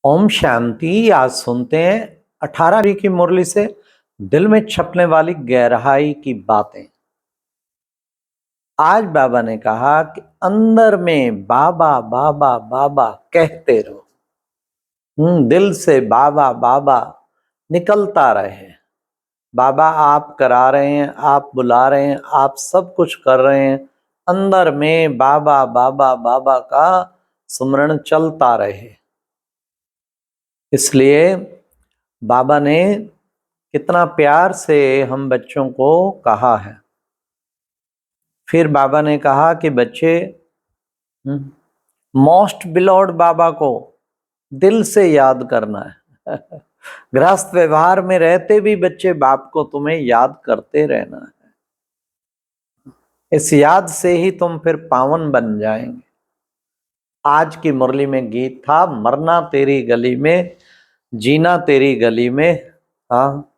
ओम शांति। आज सुनते हैं 18वीं की मुरली से दिल में छपने वाली गहराई की बातें। आज बाबा ने कहा कि अंदर में बाबा बाबा बाबा कहते रहो। दिल से बाबा बाबा निकलता रहे। बाबा आप करा रहे हैं, आप बुला रहे हैं, आप सब कुछ कर रहे हैं। अंदर में बाबा बाबा बाबा का सुमरण चलता रहे। इसलिए बाबा ने कितना प्यार से हम बच्चों को कहा है। फिर बाबा ने कहा कि बच्चे मोस्ट बिलोव्ड बाबा को दिल से याद करना है। गृहस्थ व्यवहार में रहते भी बच्चे बाप को तुम्हें याद करते रहना है। इस याद से ही तुम फिर पावन बन जाएंगे। आज की मुरली में गीत था, मरना तेरी गली में, जीना तेरी गली में। हाँ,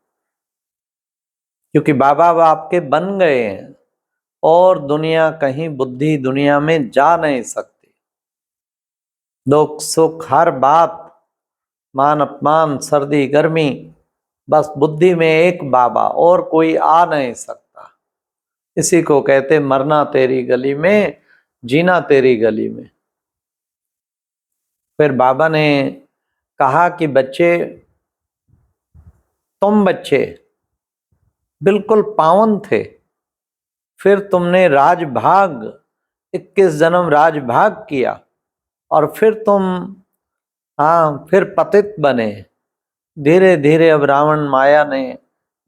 क्योंकि बाबा बाप के बन गए हैं और दुनिया कहीं बुद्धि दुनिया में जा नहीं सकती। दुख सुख हर बात, मान अपमान सर्दी गर्मी, बस बुद्धि में एक बाबा और कोई आ नहीं सकता। इसी को कहते मरना तेरी गली में, जीना तेरी गली में। फिर बाबा ने कहा कि बच्चे, तुम बच्चे बिल्कुल पावन थे, फिर तुमने राजभाग 21 जन्म राजभाग किया और फिर तुम फिर पतित बने। धीरे धीरे अब रावण माया ने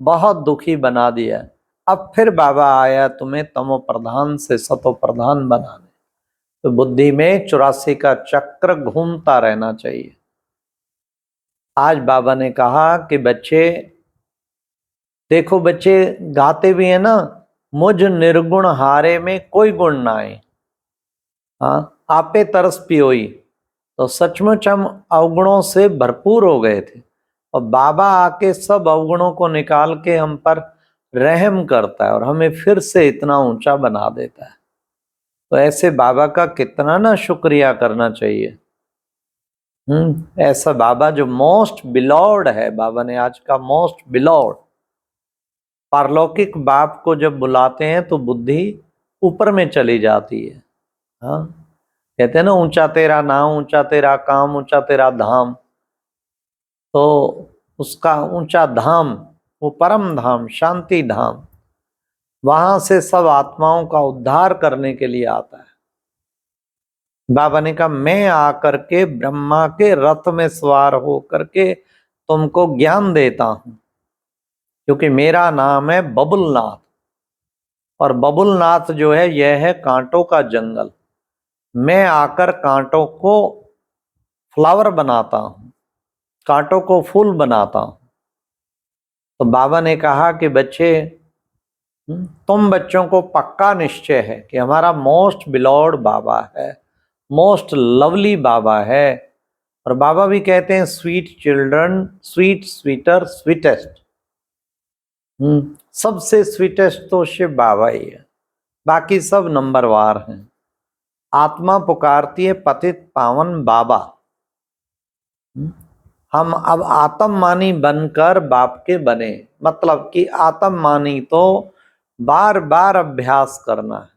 बहुत दुखी बना दिया। अब फिर बाबा आया तुम्हें तमो प्रधान से सतो प्रधान बनाने। तो बुद्धि में 84 का चक्र घूमता रहना चाहिए। आज बाबा ने कहा कि बच्चे देखो, बच्चे गाते भी है ना, मुझ निर्गुण हारे में कोई गुण ना आए। आपे तरस पियोई। तो सचमुच हम अवगुणों से भरपूर हो गए थे और बाबा आके सब अवगुणों को निकाल के हम पर रहम करता है और हमें फिर से इतना ऊंचा बना देता है। तो ऐसे बाबा का कितना ना शुक्रिया करना चाहिए। ऐसा बाबा जो मोस्ट बिलोव्ड है। बाबा ने आज का मोस्ट बिलोव्ड। पारलौकिक बाप को जब बुलाते हैं तो बुद्धि ऊपर में चली जाती है। हाँ, कहते हैं ना, ऊंचा तेरा नाम, ऊंचा तेरा काम, ऊंचा तेरा धाम। तो उसका ऊंचा धाम, वो परम धाम, शांति धाम, वहां से सब आत्माओं का उद्धार करने के लिए आता है। बाबा ने कहा मैं आकर के ब्रह्मा के रथ में सवार हो करके तुमको ज्ञान देता हूं, क्योंकि मेरा नाम है बबुलनाथ। और बबुलनाथ जो है, यह है कांटों का जंगल। मैं आकर कांटों को फ्लावर बनाता हूं, कांटों को फूल बनाता हूं। तो बाबा ने कहा कि बच्चे, तुम बच्चों को पक्का निश्चय है कि हमारा मोस्ट बिलोव्ड बाबा है, मोस्ट लवली बाबा है। और बाबा भी कहते हैं sweet children, sweet sweeter sweetest. सबसे स्वीटेस्ट तो शिव बाबा ही है, बाकी सब नंबरवार हैं। आत्मा पुकारती है पतित पावन बाबा। हम अब आत्ममानी बनकर बाप के बने। मतलब कि आत्ममानी तो बार बार अभ्यास करना है।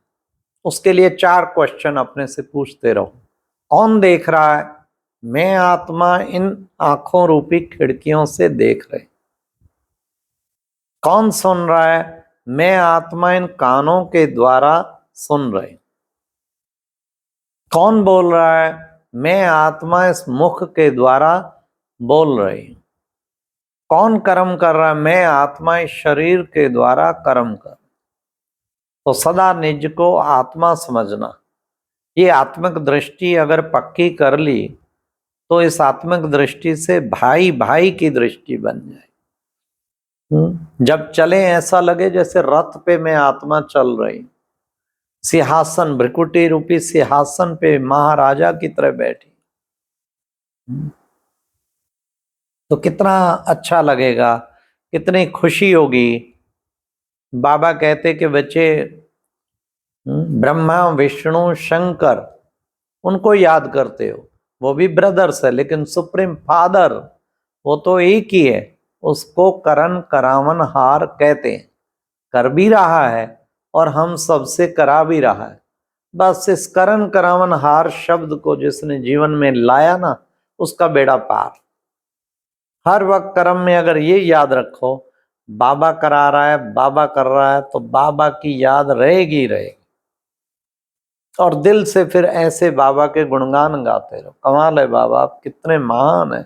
उसके लिए 4 क्वेश्चन अपने से पूछते रहो। कौन देख रहा है? मैं आत्मा इन आंखों रूपी खिड़कियों से देख रहे। कौन सुन रहा है? मैं आत्मा इन कानों के द्वारा सुन रहे। कौन बोल रहा है? मैं आत्मा इस मुख के द्वारा बोल रही। कौन कर्म कर रहा है? मैं आत्मा इस शरीर के द्वारा कर्म कर। तो सदा निज को आत्मा समझना। ये आत्मिक दृष्टि अगर पक्की कर ली तो इस आत्मिक दृष्टि से भाई भाई की दृष्टि बन जाए। जब चले ऐसा लगे जैसे रथ पे मैं आत्मा चल रही, सिंहासन, भ्रिकुटी रूपी सिंहासन पे महाराजा की तरह बैठी, तो कितना अच्छा लगेगा, कितनी खुशी होगी। बाबा कहते कि बच्चे, ब्रह्मा विष्णु शंकर, उनको याद करते हो, वो भी ब्रदर्स है, लेकिन सुप्रीम फादर वो तो एक ही है। उसको करण करावन हार कहते हैं। कर भी रहा है और हम सबसे करा भी रहा है। बस इस करण करावन हार शब्द को जिसने जीवन में लाया ना, उसका बेड़ा पार। हर वक्त कर्म में अगर ये याद रखो, बाबा करा रहा है, बाबा कर रहा है, तो बाबा की याद रहेगी ही रहेगी। और दिल से फिर ऐसे बाबा के गुणगान गाते रहो। कमाल है बाबा, आप कितने महान हैं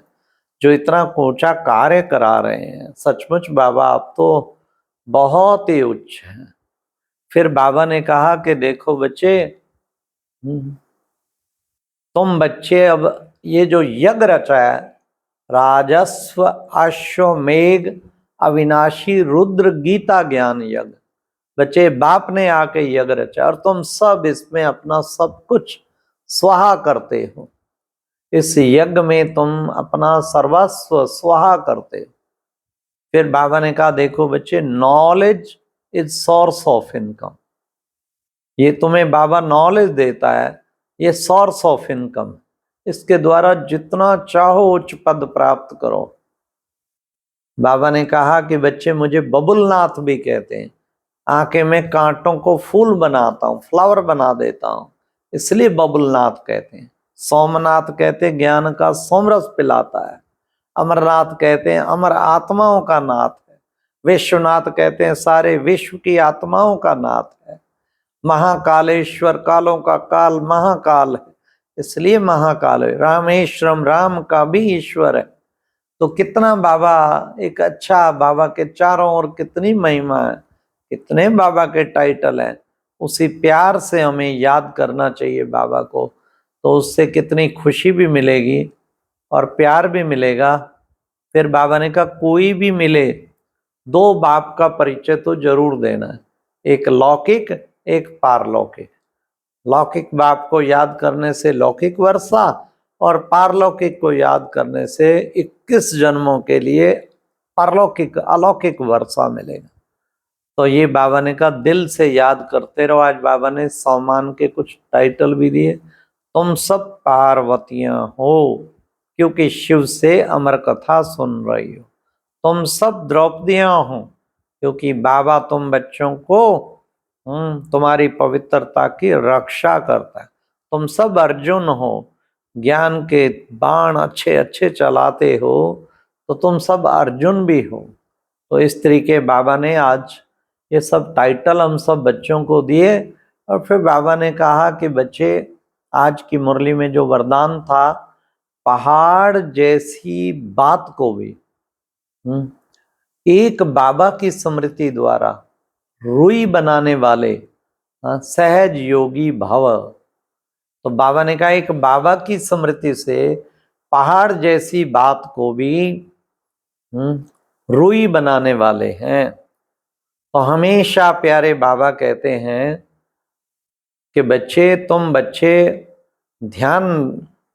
जो इतना ऊंचा कार्य करा रहे हैं। सचमुच बाबा आप तो बहुत ही उच्च हैं। फिर बाबा ने कहा कि देखो बच्चे, तुम बच्चे अब ये जो यज्ञ रचा है, राजस्व अश्वमेघ अविनाशी रुद्र गीता ज्ञान यज्ञ, बच्चे बाप ने आके यज्ञ रचा और तुम सब इसमें अपना सब कुछ स्वाहा करते हो। इस यज्ञ में तुम अपना सर्वस्व स्वाहा करते हो। फिर बाबा ने कहा देखो बच्चे, knowledge is source of income. ये तुम्हें बाबा नॉलेज देता है, ये सोर्स ऑफ इनकम। इसके द्वारा जितना चाहो उच्च पद प्राप्त करो। बाबा ने कहा कि बच्चे मुझे बबुलनाथ भी कहते हैं। आके मैं कांटों को फूल बनाता हूँ, फ्लावर बना देता हूँ, इसलिए बबुलनाथ कहते हैं। सोमनाथ कहते हैं ज्ञान का सोमरस पिलाता है। अमरनाथ कहते हैं अमर आत्माओं का नाथ है। विश्वनाथ कहते हैं सारे विश्व की आत्माओं का नाथ है। महाकालेश्वर कालों का काल महाकाल है, इसलिए महाकाल है। रामेश्वरम राम का भी ईश्वर है। तो कितना बाबा एक अच्छा, बाबा के चारों ओर कितनी महिमा है, कितने बाबा के टाइटल हैं। उसी प्यार से हमें याद करना चाहिए बाबा को, तो उससे कितनी खुशी भी मिलेगी और प्यार भी मिलेगा। फिर बाबा ने कहा कोई भी मिले, दो बाप का परिचय तो जरूर देना है, एक लौकिक एक पारलौकिक। लौकिक बाप को याद करने से लौकिक वर्षा, और पारलौकिक को याद करने से 21 जन्मों के लिए पारलौकिक अलौकिक वर्षा मिलेगा। तो ये बाबा ने कहा दिल से याद करते रहो। आज बाबा ने सम्मान के कुछ टाइटल भी दिए। तुम सब पार्वतियां हो क्योंकि शिव से अमर कथा सुन रही हो। तुम सब द्रौपदियां हो क्योंकि बाबा तुम बच्चों को तुम्हारी पवित्रता की रक्षा करता है। तुम सब अर्जुन हो, ज्ञान के बाण अच्छे अच्छे चलाते हो, तो तुम सब अर्जुन भी हो। तो इस तरीके बाबा ने आज ये सब टाइटल हम सब बच्चों को दिए। और फिर बाबा ने कहा कि बच्चे, आज की मुरली में जो वरदान था, पहाड़ जैसी बात को भी एक बाबा की स्मृति द्वारा रुई बनाने वाले सहज योगी भव। तो बाबा ने कहा एक बाबा की स्मृति से पहाड़ जैसी बात को भी रुई बनाने वाले हैं। तो हमेशा प्यारे बाबा कहते हैं कि बच्चे, तुम बच्चे ध्यान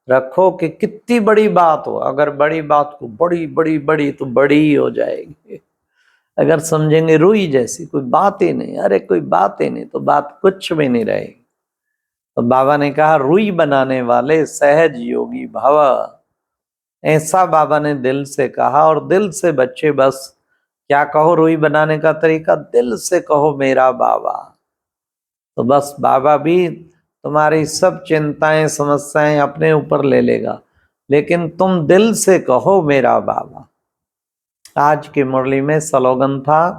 रखो कि कितनी बड़ी बात हो, अगर बड़ी बात को बड़ी बड़ी बड़ी तो बड़ी ही हो जाएगी। अगर समझेंगे रुई जैसी, कोई बात ही नहीं, अरे कोई बात ही नहीं, तो बात कुछ भी नहीं रहेगी। तो बाबा ने कहा रुई बनाने वाले सहज योगी भव। ऐसा बाबा ने दिल से कहा। और दिल से बच्चे बस क्या कहो, रुई बनाने का तरीका, दिल से कहो मेरा बाबा। तो बस बाबा भी तुम्हारी सब चिंताएं समस्याएं अपने ऊपर ले लेगा, लेकिन तुम दिल से कहो मेरा बाबा। आज की मुरली में स्लोगन था,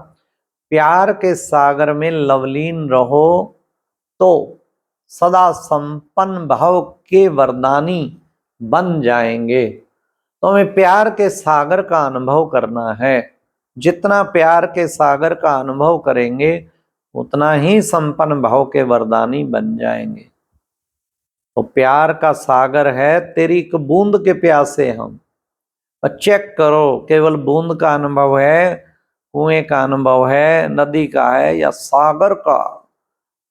प्यार के सागर में लवलीन रहो तो सदा संपन्न भाव के वरदानी बन जाएंगे। तो हमें प्यार के सागर का अनुभव करना है। जितना प्यार के सागर का अनुभव करेंगे उतना ही संपन्न भाव के वरदानी बन जाएंगे। तो प्यार का सागर है, तेरी एक बूंद के प्यासे हम। और चेक करो, केवल बूंद का अनुभव है, कुएं का अनुभव है, नदी का है, या सागर का।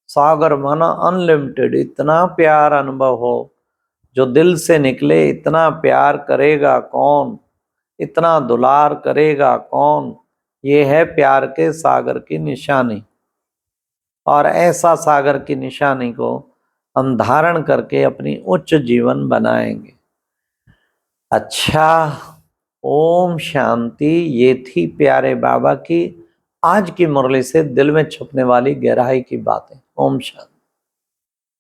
सागर माना अनलिमिटेड। इतना प्यार अनुभव हो जो दिल से निकले, इतना प्यार करेगा कौन, इतना दुलार करेगा कौन। ये है प्यार के सागर की निशानी। और ऐसा सागर की निशानी को हम धारण करके अपनी उच्च जीवन बनाएंगे। अच्छा, ओम शांति। ये थी प्यारे बाबा की आज की मुरली से दिल में छुपने वाली गहराई की बातें। ओम शांति।